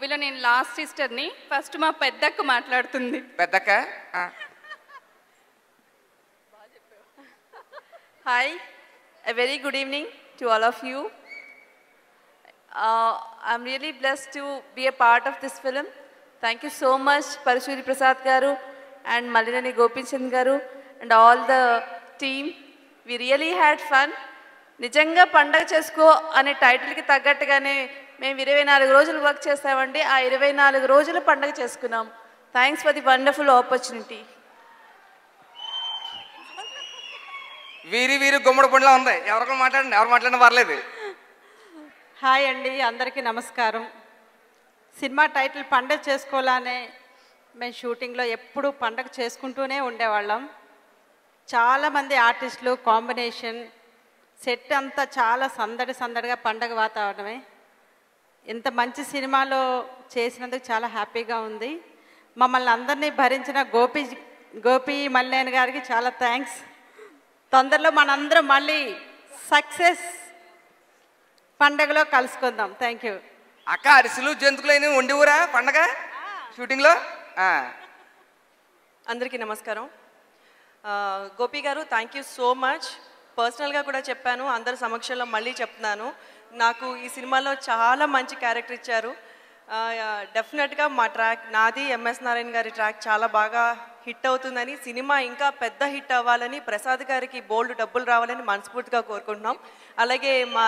మూవీలో నేను లాస్ట్ సిస్టర్ని. ఫస్ట్ మా పెద్దక్క మాట్లాడుతుంది. పెద్దక్క. Hi, a very good evening to all of you. I'm really blessed to be a part of this film. Thank you so much, Parashuri Prasad Garu and Malinani Gopinchand Garu and all the team. We really had fun. నిజంగా పండగ చేసుకో అనే టైటిల్కి తగ్గట్టుగానే మేము 24 రోజులు work చేస్తామండి. ఆ 24 రోజులు పండగ చేసుకున్నాం. Thanks for the wonderful opportunity. వీరి గుమ్మడి పండులా ఉంది. ఎవరు మాట్లాడినా పర్లేదు. హాయ్ అండి, అందరికీ నమస్కారం. సినిమా టైటిల్ పండగ చేసుకోవాలనే మేము షూటింగ్లో ఎప్పుడూ పండగ చేసుకుంటూనే ఉండేవాళ్ళం. చాలామంది ఆర్టిస్టులు కాంబినేషన్ సెట్ అంతా చాలా సందడిగా పండగ వాతావరణమే. ఇంత మంచి సినిమాలో చేసినందుకు చాలా హ్యాపీగా ఉంది. మమ్మల్ని అందరినీ భరించిన గోపి మల్లేన్ గారికి చాలా థ్యాంక్స్. తొందరలో మనందరం మళ్ళీ సక్సెస్ పండగలో కలుసుకుందాం. Thank you. అక్క అరిసెలు జంతుకులైన వండి ఊరా పండగ షూటింగ్లో? అందరికీ నమస్కారం. గోపి గారు, థ్యాంక్ యూ సో మచ్. పర్సనల్గా కూడా చెప్పాను, అందరి సమక్షంలో మళ్ళీ చెప్తున్నాను. నాకు ఈ సినిమాలో చాలా మంచి క్యారెక్టర్ ఇచ్చారు. డెఫినెట్గా మా ట్రాక్ నాది ఎంఎస్ నారాయణ గారి ట్రాక్ చాలా బాగా హిట్ అవుతుందని, సినిమా ఇంకా పెద్ద హిట్ అవ్వాలని, ప్రసాద్ గారికి బోల్డ్ డబ్బులు రావాలని మనస్ఫూర్తిగా కోరుకుంటున్నాం. అలాగే మా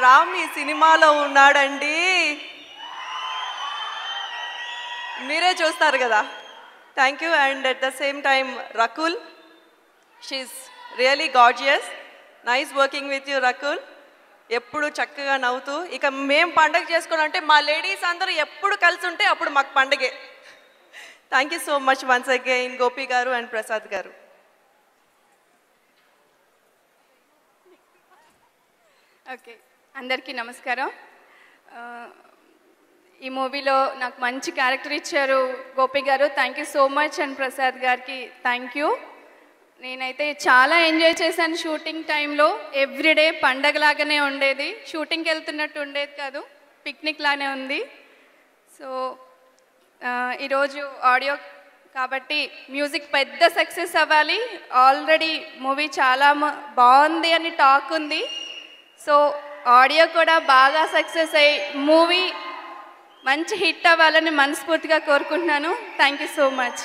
రామ్ ఈ సినిమాలో ఉన్నాడండి, మీరే చూస్తారు కదా. Thank you. And at the same time Rakul, she's really gorgeous. Nice working with you Rakul. ఎప్పుడు చక్కగా నవ్వుతూ, ఇక మేము పండగ చేసుకోవాలంటే మా లేడీస్ అందరూ ఎప్పుడు కలిసి ఉంటే అప్పుడు మాకు పండగే. Thank you so much once again Gopi గారు అండ్ ప్రసాద్ గారు. ఓకే, అందరికీ నమస్కారం. ఈ మూవీలో నాకు మంచి క్యారెక్టర్ ఇచ్చారు గోపి గారు. Thank you so much. And Prasad గారికి థ్యాంక్ యూ. నేనైతే చాలా ఎంజాయ్ చేశాను షూటింగ్ టైంలో. ఎవ్రీడే పండగలాగానే ఉండేది, షూటింగ్కి వెళ్తున్నట్టు ఉండేది కాదు, పిక్నిక్ లానే ఉంది. సో ఈరోజు ఆడియో కాబట్టి మ్యూజిక్ పెద్ద సక్సెస్ అవ్వాలి. ఆల్రెడీ మూవీ చాలా బాగుంది అని టాక్ ఉంది. సో ఆడియో కూడా బాగా సక్సెస్ అయ్యి మూవీ మంచి హిట్ అవ్వాలని మనస్ఫూర్తిగా కోరుకుంటున్నాను. Thank you so much.